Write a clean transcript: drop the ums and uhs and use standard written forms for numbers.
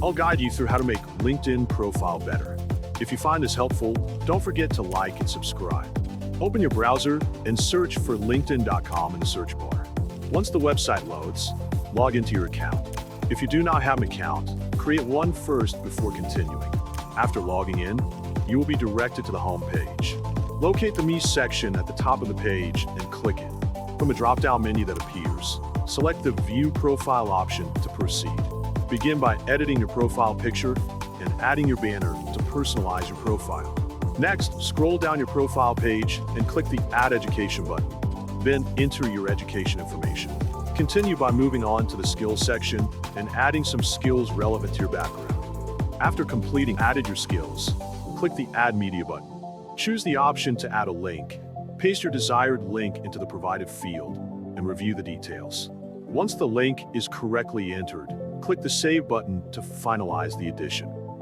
I'll guide you through how to make LinkedIn profile better. If you find this helpful, don't forget to like and subscribe. Open your browser and search for linkedin.com in the search bar. Once the website loads, log into your account. If you do not have an account, create one first before continuing. After logging in, you will be directed to the home page. Locate the Me section at the top of the page and click it. From a drop-down menu that appears, select the View Profile option to proceed. Begin by editing your profile picture and adding your banner to personalize your profile. Next, scroll down your profile page and click the Add Education button. Then enter your education information. Continue by moving on to the Skills section and adding some skills relevant to your background. After completing added your skills, click the Add Media button. Choose the option to add a link. Paste your desired link into the provided field and review the details. Once the link is correctly entered, click the Save button to finalize the addition.